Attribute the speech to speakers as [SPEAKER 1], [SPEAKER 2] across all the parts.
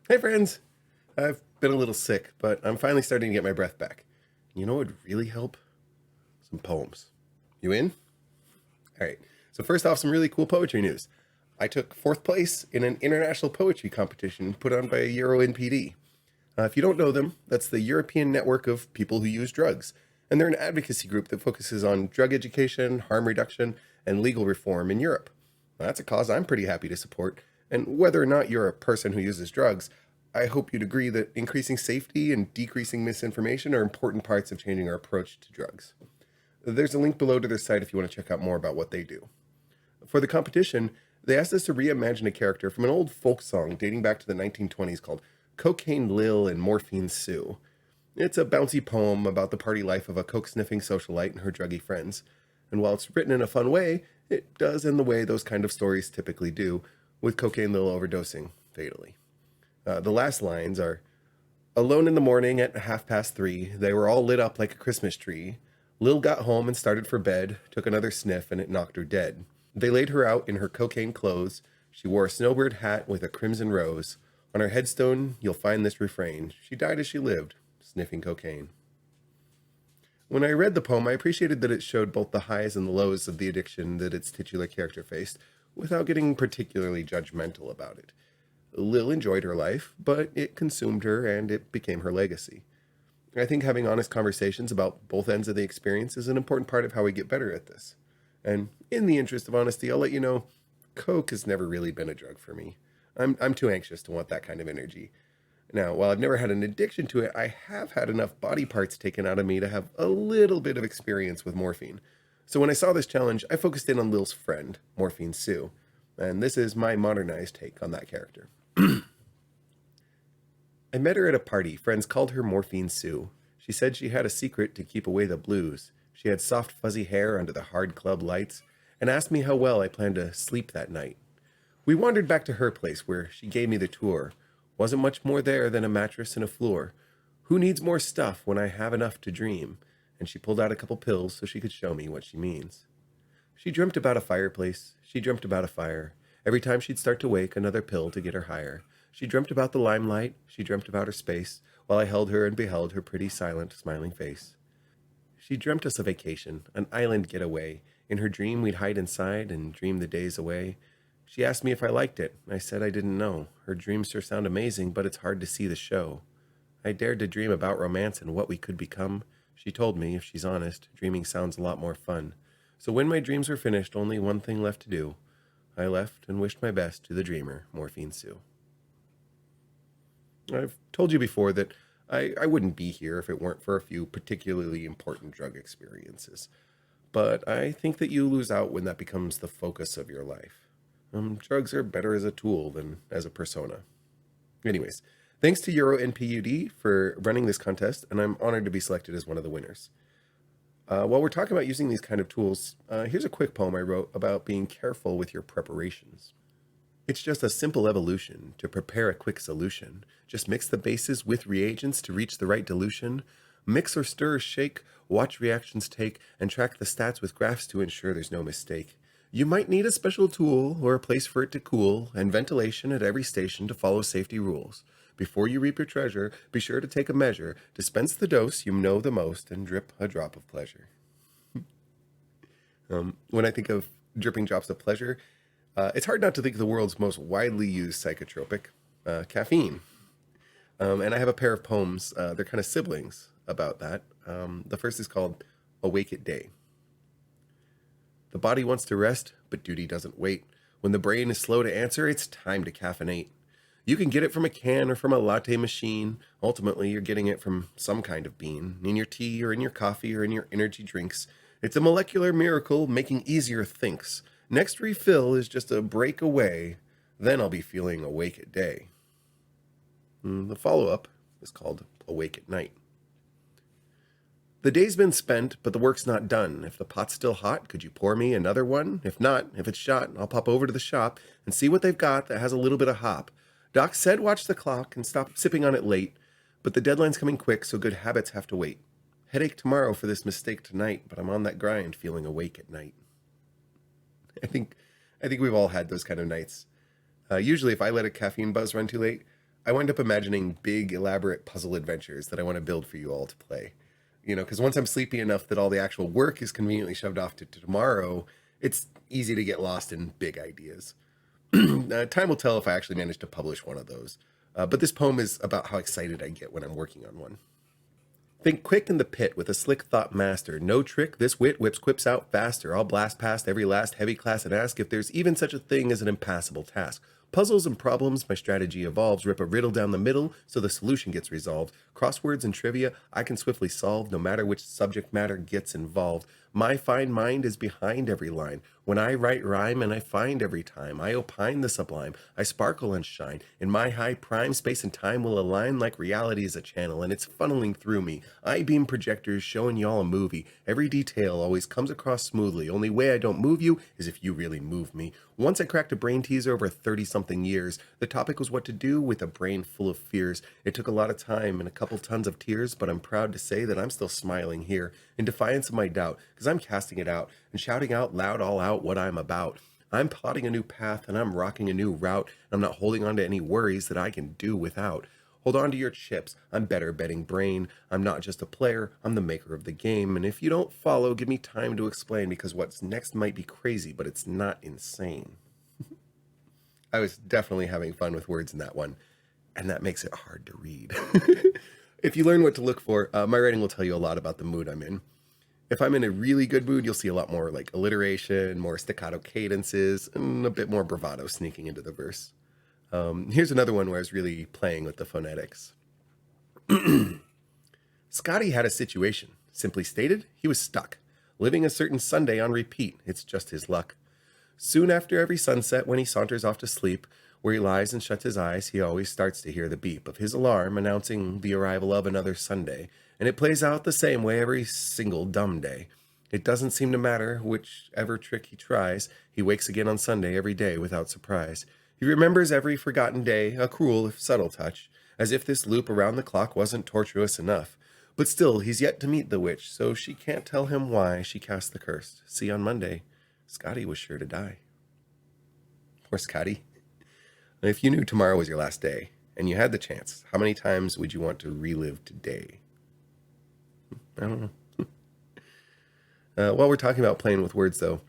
[SPEAKER 1] Hey friends! I've been a little sick, but I'm finally starting to get my breath back. You know what would really help? Some poems. You in? Alright, so first off, some really cool poetry news. I took fourth place in an international poetry competition put on by EuroNPD. If you don't know them, that's the European network of people who use drugs. And they're an advocacy group that focuses on drug education, harm reduction, and legal reform in Europe. That's a cause I'm pretty happy to support. And whether or not you're a person who uses drugs, I hope you'd agree that increasing safety and decreasing misinformation are important parts of changing our approach to drugs. There's a link below to their site if you want to check out more about what they do. For the competition, they asked us to reimagine a character from an old folk song dating back to the 1920s called Cocaine Lil and Morphine Sue. It's a bouncy poem about the party life of a coke-sniffing socialite and her druggy friends. And while it's written in a fun way, it does in the way those kind of stories typically do, with Cocaine Lil overdosing fatally. The last lines are, alone in the morning at 3:30, they were all lit up like a Christmas tree. Lil got home and started for bed, took another sniff, and it knocked her dead. They laid her out in her cocaine clothes. She wore a snowbird hat with a crimson rose. On her headstone, you'll find this refrain. She died as she lived, sniffing cocaine. When I read the poem, I appreciated that it showed both the highs and the lows of the addiction that its titular character faced, without getting particularly judgmental about it. Lil enjoyed her life, but it consumed her and it became her legacy. I think having honest conversations about both ends of the experience is an important part of how we get better at this. And in the interest of honesty, I'll let you know, coke has never really been a drug for me. I'm too anxious to want that kind of energy. Now, while I've never had an addiction to it, I have had enough body parts taken out of me to have a little bit of experience with morphine. So when I saw this challenge, I focused in on Lil's friend, Morphine Sue. And this is my modernized take on that character. I met her at a party. Friends called her Morphine Sue. She said she had a secret to keep away the blues. She had soft, fuzzy hair under the hard club lights and asked me how well I planned to sleep that night. We wandered back to her place where she gave me the tour. Wasn't much more there than a mattress and a floor. Who needs more stuff when I have enough to dream? And she pulled out a couple pills so she could show me what she means. She dreamt about a fireplace. She dreamt about a fire. Every time she'd start to wake, another pill to get her higher. She dreamt about the limelight. She dreamt about her space, while I held her and beheld her pretty, silent, smiling face. She dreamt us a vacation, an island getaway. In her dream, we'd hide inside and dream the days away. She asked me if I liked it. I said I didn't know. Her dreams sure sound amazing, but it's hard to see the show. I dared to dream about romance and what we could become. She told me, if she's honest, dreaming sounds a lot more fun. So when my dreams were finished, only one thing left to do. I left and wished my best to the dreamer, Morphine Sue. I've told you before that I wouldn't be here if it weren't for a few particularly important drug experiences. But I think that you lose out when that becomes the focus of your life. Drugs are better as a tool than as a persona. Anyways, thanks to EuroNPUD for running this contest, and I'm honored to be selected as one of the winners. While we're talking about using these kind of tools, here's a quick poem I wrote about being careful with your preparations. It's just a simple evolution to prepare a quick solution. Just mix the bases with reagents to reach the right dilution. Mix or stir or shake, watch reactions take, and track the stats with graphs to ensure there's no mistake. You might need a special tool or a place for it to cool, and ventilation at every station to follow safety rules. Before you reap your treasure, be sure to take a measure, dispense the dose you know the most, and drip a drop of pleasure. When I think of dripping drops of pleasure, it's hard not to think of the world's most widely used psychotropic, caffeine. And I have a pair of poems, they're kind of siblings about that. The first is called Awake at Day. The body wants to rest, but duty doesn't wait. When the brain is slow to answer, it's time to caffeinate. You can get it from a can or from a latte machine. Ultimately, you're getting it from some kind of bean, in your tea or in your coffee or in your energy drinks. It's a molecular miracle making easier thinks. Next refill is just a break away. Then I'll be feeling awake at day. The follow-up is called Awake at Night. The day's been spent, but the work's not done. If the pot's still hot, could you pour me another one? If not, if it's shot, I'll pop over to the shop and see what they've got that has a little bit of hop. Doc said watch the clock and stop sipping on it late, but the deadline's coming quick, so good habits have to wait. Headache tomorrow for this mistake tonight, but I'm on that grind feeling awake at night. I think we've all had those kind of nights. Usually if I let a caffeine buzz run too late, I wind up imagining big, elaborate puzzle adventures that I want to build for you all to play. Because once I'm sleepy enough that all the actual work is conveniently shoved off to tomorrow, it's easy to get lost in big ideas. Time will tell if I actually manage to publish one of those. But this poem is about how excited I get when I'm working on one. Think quick in the pit with a slick thought master. No trick, this wit whips quips out faster. I'll blast past every last heavy class and ask if there's even such a thing as an impassable task. Puzzles and problems, my strategy evolves. Rip a riddle down the middle so the solution gets resolved. Crosswords and trivia I can swiftly solve no matter which subject matter gets involved. My fine mind is behind every line. When I write rhyme and I find every time, I opine the sublime, I sparkle and shine. In my high prime, space and time will align like reality is a channel, and it's funneling through me. I-beam projectors showing y'all a movie. Every detail always comes across smoothly. Only way I don't move you is if you really move me. Once I cracked a brain teaser over 30-something years. The topic was what to do with a brain full of fears. It took a lot of time and a couple tons of tears, but I'm proud to say that I'm still smiling here in defiance of my doubt, because I'm casting it out and shouting out loud all out what I'm about. I'm plotting a new path and I'm rocking a new route. I'm not holding on to any worries that I can do without. Hold on to your chips. I'm better betting brain. I'm not just a player. I'm the maker of the game. And if you don't follow, give me time to explain, because what's next might be crazy, but it's not insane. I was definitely having fun with words in that one, and that makes it hard to read. If you learn what to look for, my writing will tell you a lot about the mood I'm in. If I'm in a really good mood, you'll see a lot more like alliteration, more staccato cadences, and a bit more bravado sneaking into the verse. Here's another one where I was really playing with the phonetics. Scotty had a situation. Simply stated, he was stuck, living a certain Sunday on repeat. It's just his luck. Soon after every sunset, when he saunters off to sleep, where he lies and shuts his eyes, he always starts to hear the beep of his alarm announcing the arrival of another Sunday, and it plays out the same way every single dumb day. It doesn't seem to matter whichever trick he tries, he wakes again on Sunday every day without surprise. He remembers every forgotten day, a cruel if subtle touch, as if this loop around the clock wasn't tortuous enough. But still, he's yet to meet the witch, so she can't tell him why she cast the curse. See, on Monday, Scotty was sure to die. Poor Scotty. If you knew tomorrow was your last day, and you had the chance, how many times would you want to relive today? I don't know. While we're talking about playing with words, though,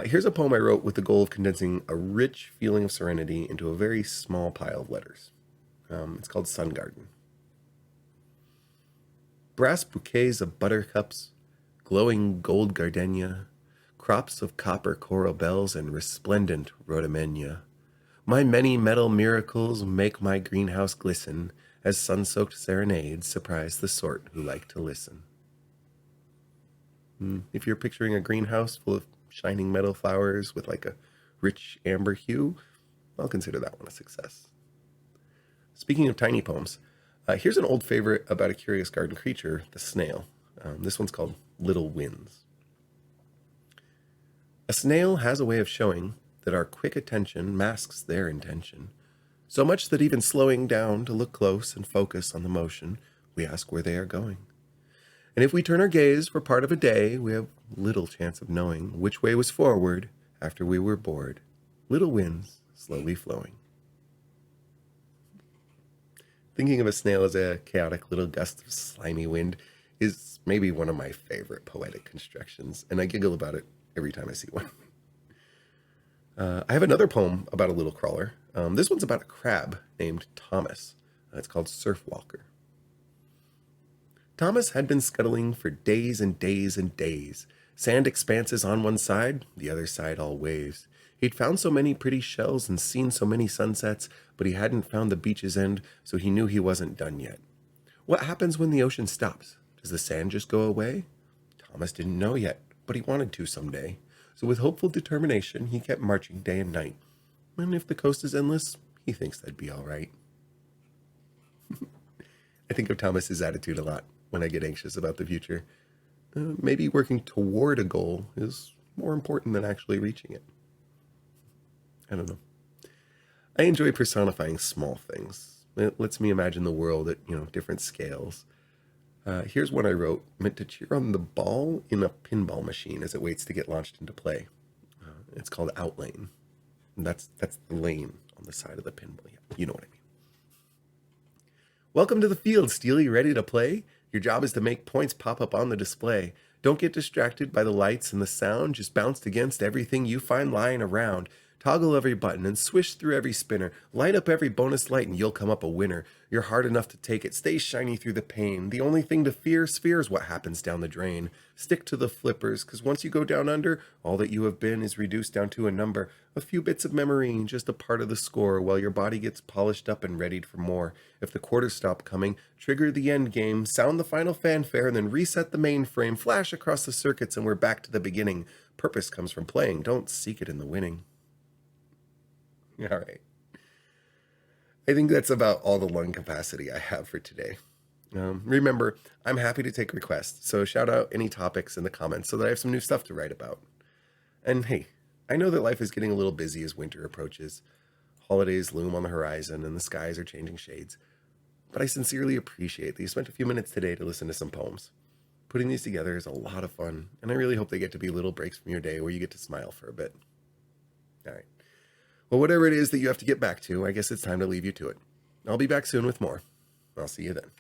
[SPEAKER 1] here's a poem I wrote with the goal of condensing a rich feeling of serenity into a very small pile of letters. It's called Sun Garden. Brass bouquets of buttercups, glowing gold gardenia, crops of copper coral bells, and resplendent rhodamenia. My many metal miracles make my greenhouse glisten, as sun-soaked serenades surprise the sort who like to listen. If you're picturing a greenhouse full of shining metal flowers with like a rich amber hue, I'll consider that one a success. Speaking of tiny poems, here's an old favorite about a curious garden creature, the snail. This one's called Little Winds. A snail has a way of showing that our quick attention masks their intention, so much that even slowing down to look close and focus on the motion, we ask where they are going. And if we turn our gaze for part of a day, we have little chance of knowing which way was forward after we were bored. Little winds slowly flowing. Thinking of a snail as a chaotic little gust of slimy wind is maybe one of my favorite poetic constructions, and I giggle about it every time I see one. I have another poem about a little crawler. This one's about a crab named Thomas. It's called Surf Walker. Thomas had been scuttling for days and days and days. Sand expanses on one side, the other side all waves. He'd found so many pretty shells and seen so many sunsets, but he hadn't found the beach's end, so he knew he wasn't done yet. What happens when the ocean stops? Does the sand just go away? Thomas didn't know yet, but he wanted to someday. So with hopeful determination, he kept marching day and night. And if the coast is endless, he thinks that'd be all right. I think of Thomas's attitude a lot when I get anxious about the future. Maybe working toward a goal is more important than actually reaching it. I don't know. I enjoy personifying small things. It lets me imagine the world at, different scales. Here's one I wrote, meant to cheer on the ball in a pinball machine as it waits to get launched into play. It's called Outlane. And that's the lane on the side of the pinball. Yeah, you know what I mean. Welcome to the field, Steely. Ready to play? Your job is to make points pop up on the display. Don't get distracted by the lights and the sound. Just bounce against everything you find lying around. Toggle every button and swish through every spinner. Light up every bonus light and you'll come up a winner. You're hard enough to take it. Stay shiny through the pain. The only thing to fear, sphere is what happens down the drain. Stick to the flippers, because once you go down under, all that you have been is reduced down to a number. A few bits of memory, just a part of the score, while your body gets polished up and readied for more. If the quarters stop coming, trigger the end game, sound the final fanfare, and then reset the mainframe, flash across the circuits, and we're back to the beginning. Purpose comes from playing. Don't seek it in the winning. All right. I think that's about all the lung capacity I have for today. Remember, I'm happy to take requests, so shout out any topics in the comments so that I have some new stuff to write about. And hey, I know that life is getting a little busy as winter approaches. Holidays loom on the horizon and the skies are changing shades. But I sincerely appreciate that you spent a few minutes today to listen to some poems. Putting these together is a lot of fun, and I really hope they get to be little breaks from your day where you get to smile for a bit. All right. Well, whatever it is that you have to get back to, I guess it's time to leave you to it. I'll be back soon with more. I'll see you then.